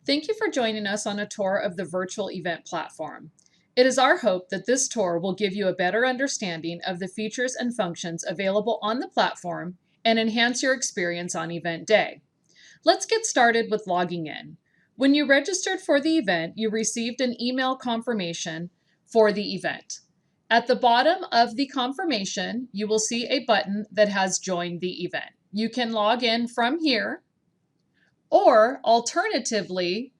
Thank you for joining us on a tour of the virtual event platform. It is our hope that this tour will give you a better understanding of the features and functions available on the platform and enhance your experience on event day. Let's get started with logging in. When you registered for the event, you received an email confirmation for the event. At the bottom of the confirmation, you will see a button that has joined the event. You can log in from here, or alternatively,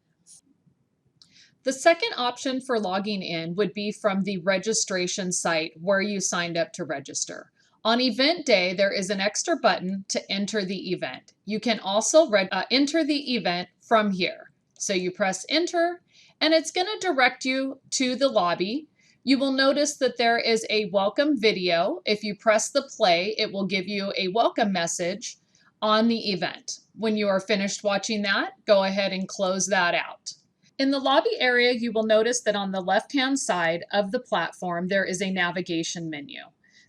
the second option for logging in would be from the registration site where you signed up to register. On event day, there is an extra button to enter the event. You can also enter the event from here. So you press enter, and it's going to direct you to the lobby. You will notice that there is a welcome video. If you press the play, it will give you a welcome message on the event. When you are finished watching that, go ahead and close that out. In the lobby area, you will notice that on the left-hand side of the platform, there is a navigation menu.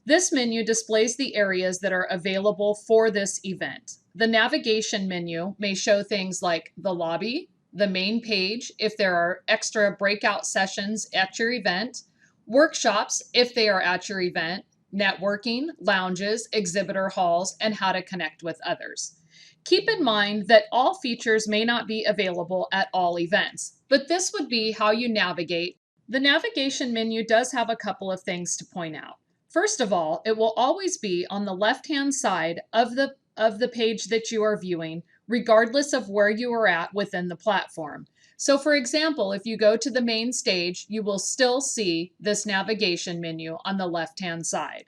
This menu displays the areas that are available for this event. The navigation menu may show things like the lobby, the main page if there are extra breakout sessions at your event, workshops if they are at your event, networking, lounges, exhibitor halls, and how to connect with others. Keep in mind that all features may not be available at all events, but this would be how you navigate. The navigation menu does have a couple of things to point out. First of all, it will always be on the left-hand side of the page that you are viewing, regardless of where you are at within the platform. So for example, if you go to the main stage, you will still see this navigation menu on the left-hand side.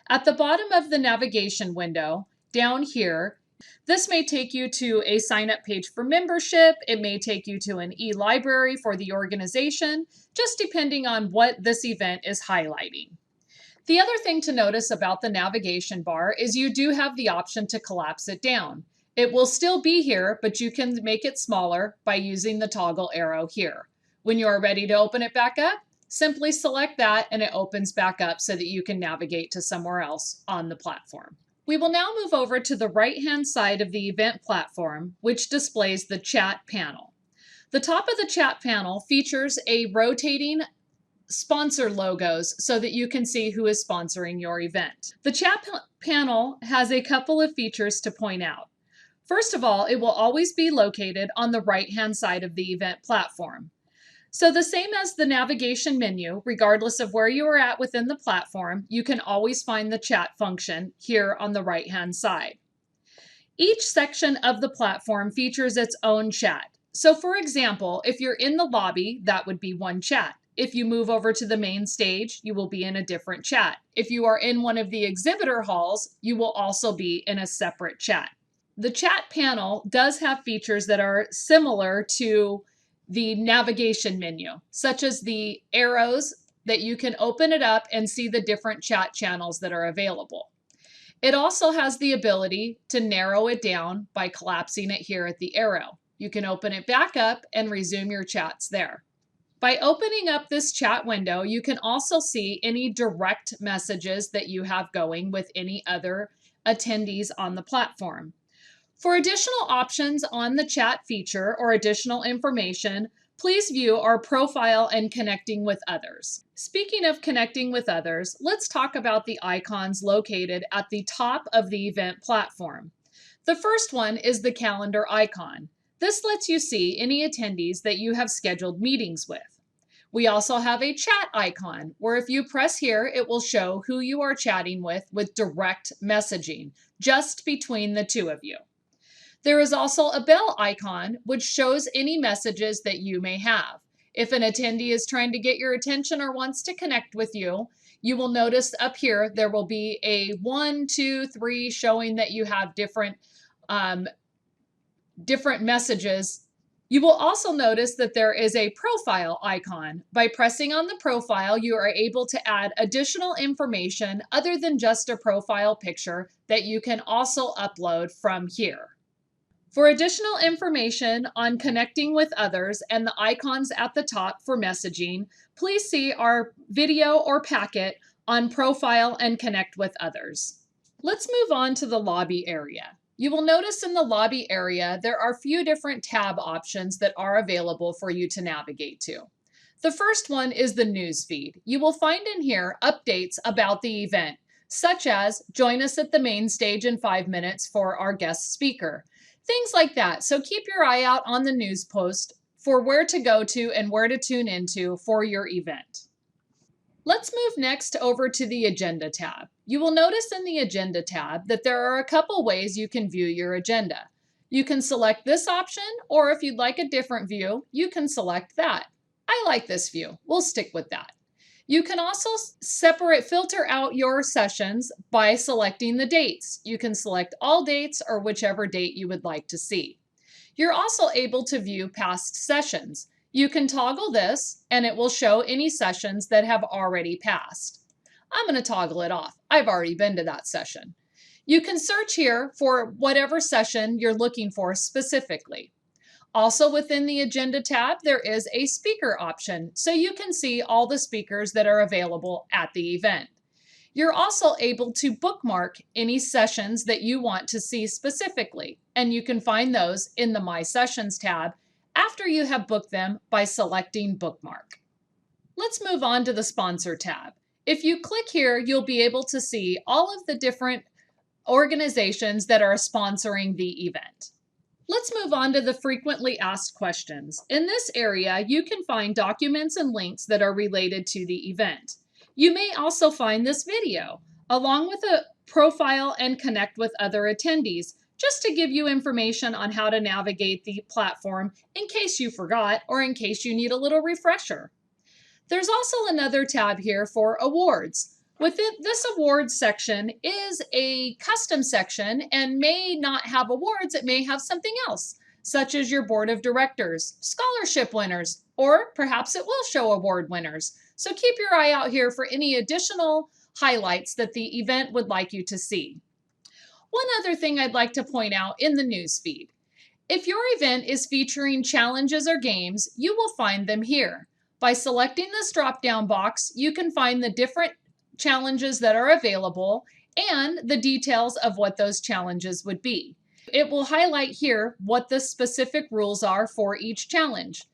At the bottom of the navigation window, down here, this may take you to a sign-up page for membership. It may take you to an e-library for the organization, just depending on what this event is highlighting. The other thing to notice about the navigation bar is you do have the option to collapse it down. It will still be here, but you can make it smaller by using the toggle arrow here. When you are ready to open it back up, simply select that and it opens back up so that you can navigate to somewhere else on the platform. We will now move over to the right-hand side of the event platform, which displays the chat panel. The top of the chat panel features a rotating sponsor logos so that you can see who is sponsoring your event. The chat panel has a couple of features to point out. First of all, it will always be located on the right-hand side of the event platform. So the same as the navigation menu, regardless of where you are at within the platform, you can always find the chat function here on the right-hand side. Each section of the platform features its own chat. So for example, if you're in the lobby, that would be one chat. If you move over to the main stage, you will be in a different chat. If you are in one of the exhibitor halls, you will also be in a separate chat. The chat panel does have features that are similar to the navigation menu, such as the arrows that you can open it up and see the different chat channels that are available. It also has the ability to narrow it down by collapsing it here at the arrow. You can open it back up and resume your chats there. By opening up this chat window, you can also see any direct messages that you have going with any other attendees on the platform. For additional options on the chat feature or additional information, please view our profile and connecting with others. Speaking of connecting with others, let's talk about the icons located at the top of the event platform. The first one is the calendar icon. This lets you see any attendees that you have scheduled meetings with. We also have a chat icon where if you press here, it will show who you are chatting with direct messaging just between the two of you. There is also a bell icon, which shows any messages that you may have. If an attendee is trying to get your attention or wants to connect with you, you will notice up here there will be a 1, 2, 3 showing that you have different messages. You will also notice that there is a profile icon. By pressing on the profile, you are able to add additional information other than just a profile picture that you can also upload from here. For additional information on connecting with others and the icons at the top for messaging, please see our video or packet on profile and connect with others. Let's move on to the lobby area. You will notice in the lobby area there are a few different tab options that are available for you to navigate to. The first one is the news feed. You will find in here updates about the event, such as join us at the main stage in 5 minutes for our guest speaker. Things like that. So keep your eye out on the news post for where to go to and where to tune into for your event. Let's move next over to the Agenda tab. You will notice in the Agenda tab that there are a couple ways you can view your agenda. You can select this option, or if you'd like a different view, you can select that. I like this view. We'll stick with that. You can also filter out your sessions by selecting the dates. You can select all dates or whichever date you would like to see. You're also able to view past sessions. You can toggle this and it will show any sessions that have already passed. I'm going to toggle it off. I've already been to that session. You can search here for whatever session you're looking for specifically. Also within the Agenda tab, there is a speaker option, so you can see all the speakers that are available at the event. You're also able to bookmark any sessions that you want to see specifically, and you can find those in the My Sessions tab after you have booked them by selecting Bookmark. Let's move on to the Sponsor tab. If you click here, you'll be able to see all of the different organizations that are sponsoring the event. Let's move on to the frequently asked questions. In this area, you can find documents and links that are related to the event. You may also find this video, along with a profile and connect with other attendees, just to give you information on how to navigate the platform in case you forgot or in case you need a little refresher. There's also another tab here for awards. Within this awards section is a custom section and may not have awards, it may have something else, such as your board of directors, scholarship winners, or perhaps it will show award winners. So keep your eye out here for any additional highlights that the event would like you to see. One other thing I'd like to point out in the news feed. If your event is featuring challenges or games, you will find them here. By selecting this drop-down box, you can find the different challenges that are available and the details of what those challenges would be. It will highlight here what the specific rules are for each challenge.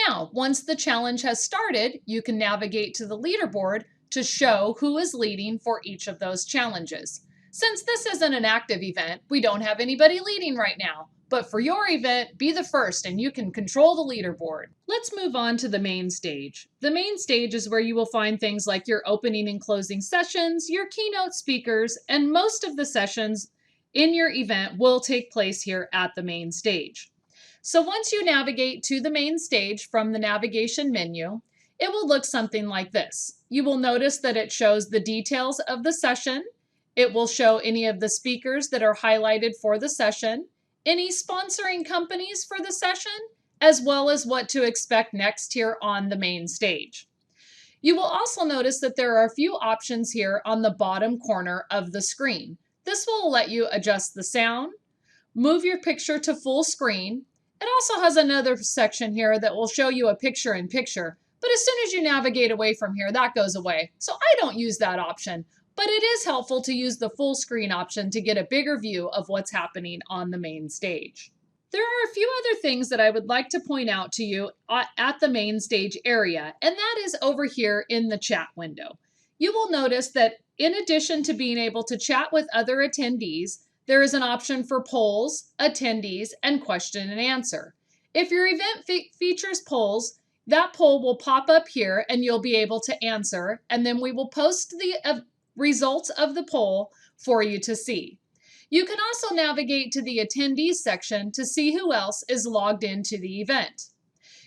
Now, once the challenge has started, you can navigate to the leaderboard to show who is leading for each of those challenges. Since this isn't an active event, we don't have anybody leading right now. But for your event, be the first and you can control the leaderboard. Let's move on to the main stage. The main stage is where you will find things like your opening and closing sessions, your keynote speakers, and most of the sessions in your event will take place here at the main stage. So once you navigate to the main stage from the navigation menu, it will look something like this. You will notice that it shows the details of the session. It will show any of the speakers that are highlighted for the session, any sponsoring companies for the session, as well as what to expect next here on the main stage. You will also notice that there are a few options here on the bottom corner of the screen. This will let you adjust the sound, move your picture to full screen. It also has another section here that will show you a picture-in-picture, but as soon as you navigate away from here, that goes away. So I don't use that option. But it is helpful to use the full screen option to get a bigger view of what's happening on the main stage. There are a few other things that I would like to point out to you at the main stage area, and that is over here in the chat window. You will notice that in addition to being able to chat with other attendees, there is an option for polls, attendees, and question and answer. If your event features polls, that poll will pop up here and you'll be able to answer, and then we will post the results of the poll for you to see. You can also navigate to the attendees section to see who else is logged into the event.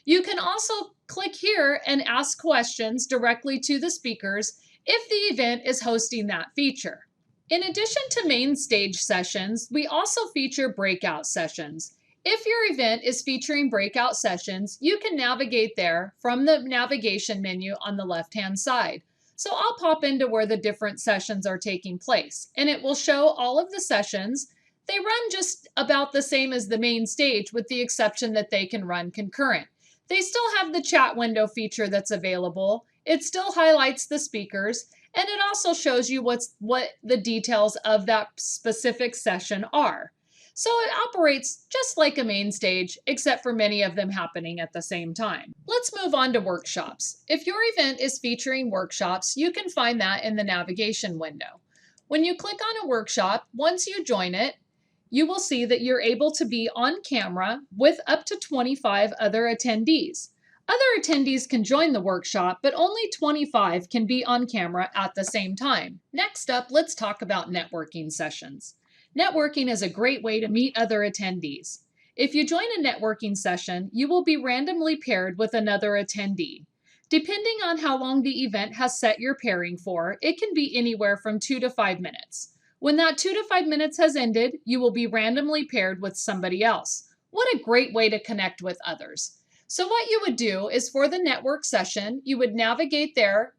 You can also click here and ask questions directly to the speakers if the event is hosting that feature. In addition to main stage sessions, we also feature breakout sessions. If your event is featuring breakout sessions, you can navigate there from the navigation menu on the left-hand side. So I'll pop into where the different sessions are taking place, and it will show all of the sessions. They run just about the same as the main stage, with the exception that they can run concurrent. They still have the chat window feature that's available. It still highlights the speakers, and it also shows you what the details of that specific session are. So it operates just like a main stage, except for many of them happening at the same time. Let's move on to workshops. If your event is featuring workshops, you can find that in the navigation window. When you click on a workshop, once you join it, you will see that you're able to be on camera with up to 25 other attendees. Other attendees can join the workshop, but only 25 can be on camera at the same time. Next up, let's talk about networking sessions. Networking is a great way to meet other attendees. If you join a networking session, you will be randomly paired with another attendee. Depending on how long the event has set your pairing for, it can be anywhere from 2 to 5 minutes. When that 2 to 5 minutes has ended, you will be randomly paired with somebody else. What a great way to connect with others. So what you would do is for the network session, you would navigate there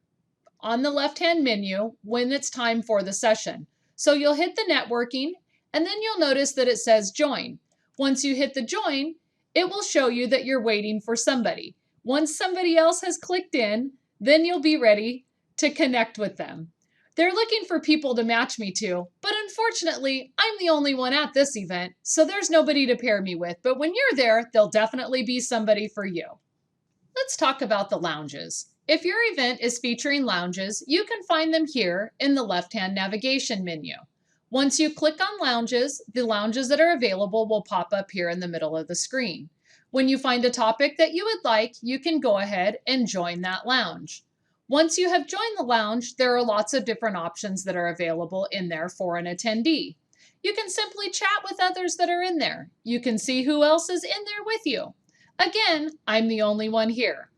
on the left-hand menu when it's time for the session. So you'll hit the networking, and then you'll notice that it says join. Once you hit the join, it will show you that you're waiting for somebody. Once somebody else has clicked in, then you'll be ready to connect with them. They're looking for people to match me to, but unfortunately, I'm the only one at this event, so there's nobody to pair me with. But when you're there, there'll definitely be somebody for you. Let's talk about the lounges. If your event is featuring lounges, you can find them here in the left-hand navigation menu. Once you click on lounges, the lounges that are available will pop up here in the middle of the screen. When you find a topic that you would like, you can go ahead and join that lounge. Once you have joined the lounge, there are lots of different options that are available in there for an attendee. You can simply chat with others that are in there. You can see who else is in there with you. Again, I'm the only one here.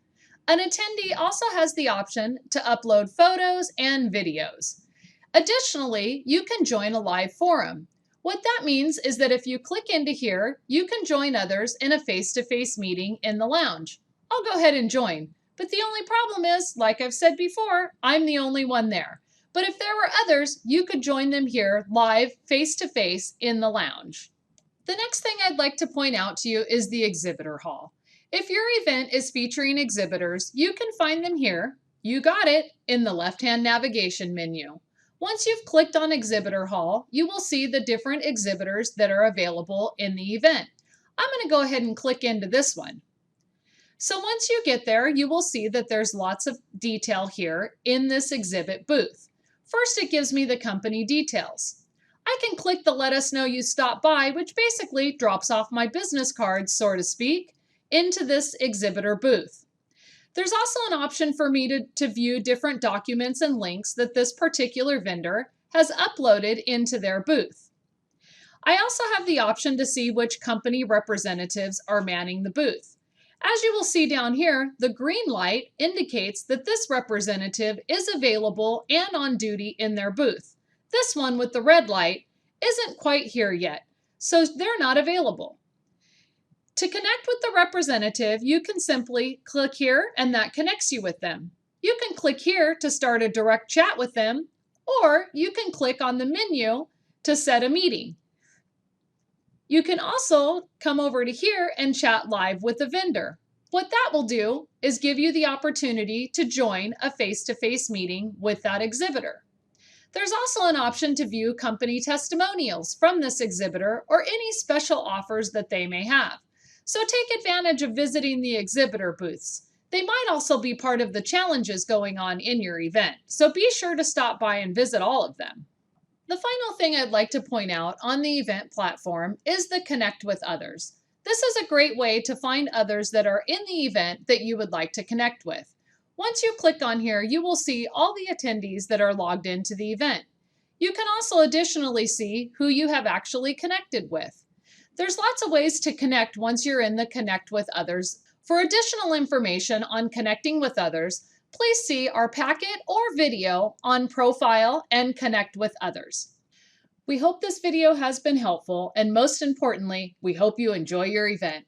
An attendee also has the option to upload photos and videos. Additionally, you can join a live forum. What that means is that if you click into here, you can join others in a face-to-face meeting in the lounge. I'll go ahead and join. But the only problem is, like I've said before, I'm the only one there. But if there were others, you could join them here live, face-to-face in the lounge. The next thing I'd like to point out to you is the exhibitor hall. If your event is featuring exhibitors, you can find them here. You got it, in the left-hand navigation menu. Once you've clicked on Exhibitor Hall, you will see the different exhibitors that are available in the event. I'm going to go ahead and click into this one. So once you get there, you will see that there's lots of detail here in this exhibit booth. First, it gives me the company details. I can click the Let Us Know You Stopped By, which basically drops off my business cards, so to speak, into this exhibitor booth. There's also an option for me to view different documents and links that this particular vendor has uploaded into their booth. I also have the option to see which company representatives are manning the booth. As you will see down here, the green light indicates that this representative is available and on duty in their booth. This one with the red light isn't quite here yet, so they're not available. To connect with the representative, you can simply click here and that connects you with them. You can click here to start a direct chat with them, or you can click on the menu to set a meeting. You can also come over to here and chat live with the vendor. What that will do is give you the opportunity to join a face-to-face meeting with that exhibitor. There's also an option to view company testimonials from this exhibitor or any special offers that they may have. So take advantage of visiting the exhibitor booths. They might also be part of the challenges going on in your event, so be sure to stop by and visit all of them. The final thing I'd like to point out on the event platform is the Connect with Others. This is a great way to find others that are in the event that you would like to connect with. Once you click on here, you will see all the attendees that are logged into the event. You can also additionally see who you have actually connected with. There's lots of ways to connect once you're in the Connect with Others. For additional information on connecting with others, please see our packet or video on Profile and Connect with Others. We hope this video has been helpful, and most importantly, we hope you enjoy your event.